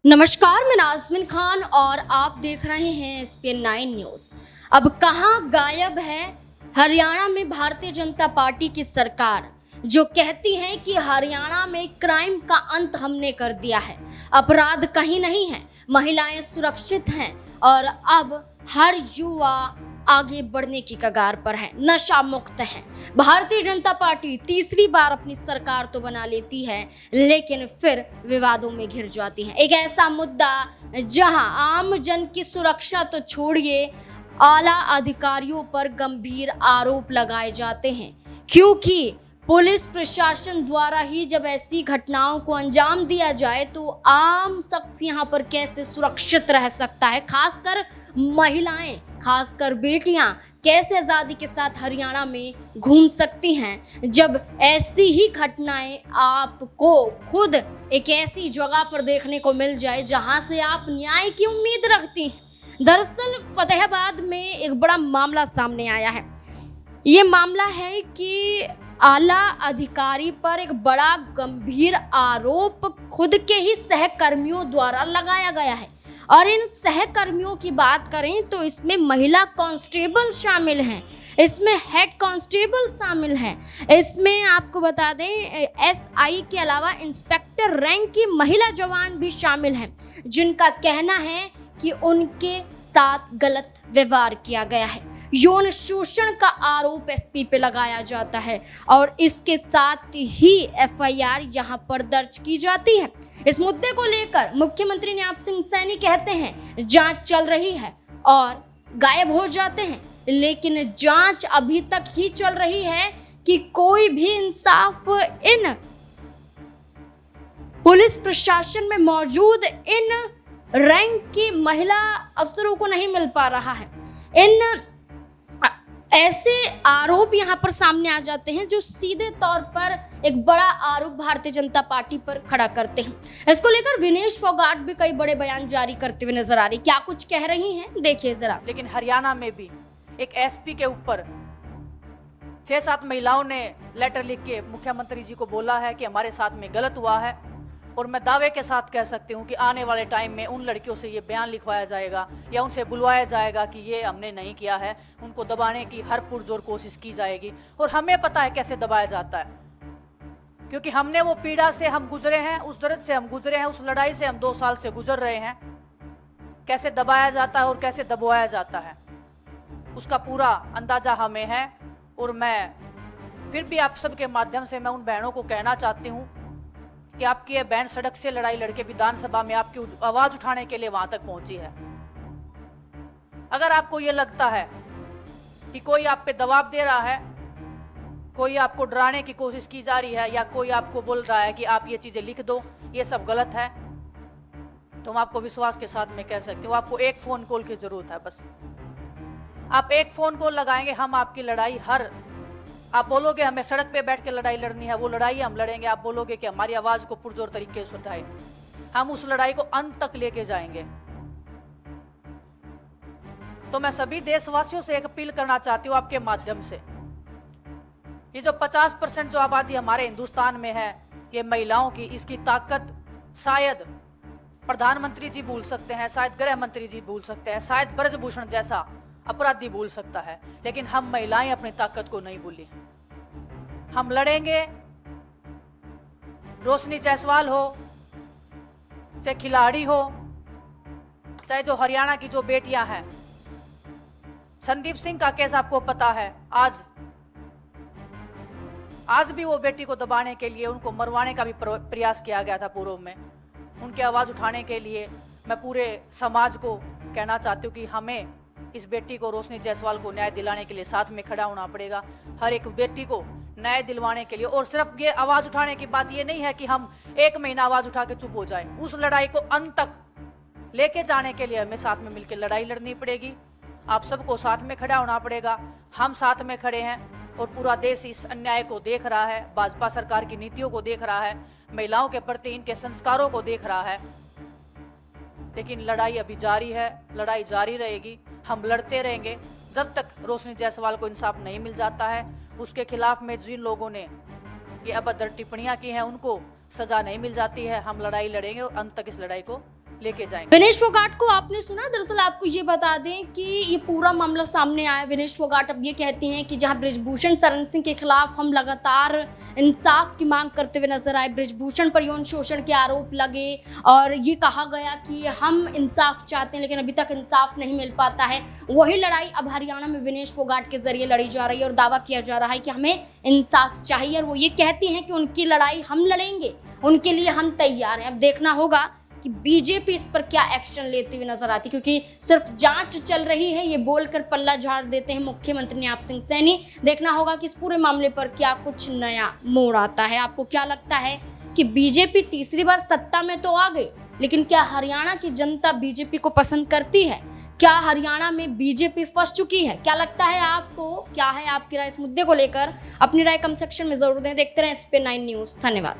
नमस्कार, मैं नाज़मीन खान और आप देख रहे हैं एसपीएन 9 न्यूज़। अब कहाँ गायब है हरियाणा में भारतीय जनता पार्टी की सरकार, जो कहती है कि हरियाणा में क्राइम का अंत हमने कर दिया है, अपराध कहीं नहीं है, महिलाएं सुरक्षित हैं और अब हर युवा आगे बढ़ने की कगार पर है, नशा मुक्त है। भारतीय जनता पार्टी तीसरी बार अपनी सरकार तो बना लेती है, लेकिन फिर विवादों में घिर जाती है। एक ऐसा मुद्दा जहां आम जन की सुरक्षा तो छोड़िए, आला अधिकारियों पर गंभीर आरोप लगाए जाते हैं, क्योंकि पुलिस प्रशासन द्वारा ही जब ऐसी घटनाओं को अंजाम दिया जाए तो आम शख्स यहाँ पर कैसे सुरक्षित रह सकता है, खासकर महिलाएं, खासकर बेटियां कैसे आज़ादी के साथ हरियाणा में घूम सकती हैं, जब ऐसी ही घटनाएं आपको खुद एक ऐसी जगह पर देखने को मिल जाए जहां से आप न्याय की उम्मीद रखती हैं। दरअसल फतेहाबाद में एक बड़ा मामला सामने आया है। ये मामला है कि आला अधिकारी पर एक बड़ा गंभीर आरोप खुद के ही सहकर्मियों द्वारा लगाया गया है और इन सहकर्मियों की बात करें तो इसमें महिला कांस्टेबल शामिल हैं, इसमें हेड कांस्टेबल शामिल हैं, इसमें आपको बता दें एसआई के अलावा इंस्पेक्टर रैंक की महिला जवान भी शामिल हैं, जिनका कहना है कि उनके साथ गलत व्यवहार किया गया है। यौन शोषण का आरोप एसपी पे लगाया जाता है और इसके साथ ही एफआईआर यहां पर दर्ज की जाती है। इस मुद्दे को लेकर मुख्यमंत्री न्याप सिंह सैनी कहते हैं जांच चल रही है और गायब हो जाते हैं, लेकिन जांच अभी तक ही चल रही है कि कोई भी इंसाफ इन पुलिस प्रशासन में मौजूद इन रैंक की महिला अफसरों को नहीं मिल पा रहा है। इन ऐसे आरोप यहाँ पर सामने आ जाते हैं जो सीधे तौर पर एक बड़ा आरोप भारतीय जनता पार्टी पर खड़ा करते हैं। इसको लेकर विनेश फोगाट भी कई बड़े बयान जारी करते हुए नजर आ रही, क्या कुछ कह रही हैं, देखिए जरा। लेकिन हरियाणा में भी एक एसपी के ऊपर 6-7 महिलाओं ने लेटर लिख के मुख्यमंत्री जी को बोला है कि हमारे साथ में गलत हुआ है, और मैं दावे के साथ कह सकती हूँ कि आने वाले टाइम में उन लड़कियों से ये बयान लिखवाया जाएगा या उनसे बुलवाया जाएगा कि ये हमने नहीं किया है। उनको दबाने की हर पुरजोर कोशिश की जाएगी और हमें पता है कैसे दबाया जाता है, क्योंकि हमने वो पीड़ा से हम गुजरे हैं, उस दर्द से हम गुजरे हैं, उस लड़ाई से हम 2 साल से गुजर रहे हैं। कैसे दबाया जाता है और कैसे दबाया जाता है उसका पूरा अंदाजा हमें है। और मैं फिर भी आप सबके माध्यम से मैं उन बहनों को कहना चाहती हूँ कि आपकी ये बहन सड़क से लड़ाई लड़के विधानसभा में आपकी आवाज उठाने के लिए वहां तक पहुंची है। अगर आपको ये लगता है कि कोई आप पे दबाव दे रहा है, कोई आपको डराने की कोशिश की जा रही है, या कोई आपको बोल रहा है कि आप ये चीजें लिख दो, ये सब गलत है, तो मैं आपको विश्वास के साथ में कह सकती हूँ आपको एक फोन कॉल की जरूरत है। बस आप एक फोन कॉल लगाएंगे, हम आपकी लड़ाई आप बोलोगे हमें सड़क पे बैठ के लड़ाई लड़नी है, वो लड़ाई हम लड़ेंगे। आप बोलोगे कि हमारी आवाज को पुरजोर तरीके से उठाए, हम उस लड़ाई को अंत तक लेके जाएंगे। तो मैं सभी देशवासियों से एक अपील करना चाहती हूँ आपके माध्यम से, ये जो 50% जो आबादी हमारे हिंदुस्तान में है ये महिलाओं की, इसकी ताकत शायद प्रधानमंत्री जी भूल सकते हैं, शायद गृह मंत्री जी भूल सकते हैं, शायद ब्रजभूषण जैसा अपराधी भूल सकता है, लेकिन हम महिलाएं अपनी ताकत को नहीं भूली। हम लड़ेंगे। रोशनी जायसवाल हो, चाहे खिलाड़ी हो, चाहे जो हरियाणा की जो बेटियां हैं, संदीप सिंह का केस आपको पता है। आज भी वो बेटी को दबाने के लिए, उनको मरवाने का भी प्रयास किया गया था पूर्व में। उनकी आवाज उठाने के लिए मैं पूरे समाज को कहना चाहती हूँ कि हमें इस बेटी को, रोशनी जायसवाल को न्याय दिलाने के लिए साथ में खड़ा होना पड़ेगा। हर एक बेटी को न्याय दिलवाने के लिए। और सिर्फ ये आवाज उठाने की बात ये नहीं है कि हम 1 महीना आवाज उठा के चुप हो जाए, उस लड़ाई को अंत तक लेके जाने के लिए हमें साथ में मिलकर लड़ाई लड़नी पड़ेगी। आप सबको साथ में खड़ा होना पड़ेगा। हम साथ में खड़े हैं और पूरा देश इस अन्याय को देख रहा है, भाजपा सरकार की नीतियों को देख रहा है, महिलाओं के प्रति इनके संस्कारों को देख रहा है। लेकिन लड़ाई अभी जारी है, लड़ाई जारी रहेगी। हम लड़ते रहेंगे जब तक रोशनी जायसवाल को इंसाफ नहीं मिल जाता है। उसके खिलाफ में जिन लोगों ने ये अभद्र टिप्पणियां की हैं उनको सजा नहीं मिल जाती है। हम लड़ाई लड़ेंगे और अंत तक इस लड़ाई को लेके जाएंगे। विनेश फोगाट को आपने सुना? दरअसल आपको ये बता दें कि ये पूरा मामला सामने आया। विनेश फोगाट अब ये कहती हैं कि जहां बृजभूषण शरण सिंह के खिलाफ हम लगातार इंसाफ की मांग करते हुए नजर आए, बृजभूषण पर यौन शोषण के आरोप लगे और ये कहा गया कि हम इंसाफ चाहते हैं लेकिन अभी तक इंसाफ नहीं मिल पाता है, वही लड़ाई अब हरियाणा में विनेश फोगाट के जरिए लड़ी जा रही है और दावा किया जा रहा है कि हमें इंसाफ चाहिए। और वो ये कहती हैं कि उनकी लड़ाई हम लड़ेंगे, उनके लिए हम तैयार हैं। अब देखना होगा कि बीजेपी इस पर क्या एक्शन लेती हुई नजर आती, क्योंकि सिर्फ जांच चल रही है ये बोलकर पल्ला झाड़ देते हैं मुख्यमंत्री नियाप सिंह सैनी। देखना होगा कि इस पूरे मामले पर क्या कुछ नया मोड़ आता है। आपको क्या लगता है कि बीजेपी तीसरी बार सत्ता में तो आ गई, लेकिन क्या हरियाणा की जनता बीजेपी को पसंद करती है? क्या हरियाणा में बीजेपी फंस चुकी है? क्या लगता है आपको? क्या है आपकी राय इस मुद्दे को लेकर? अपनी राय कमेंट सेक्शन में जरूर दें। देखते रहें SP9 न्यूज़। धन्यवाद।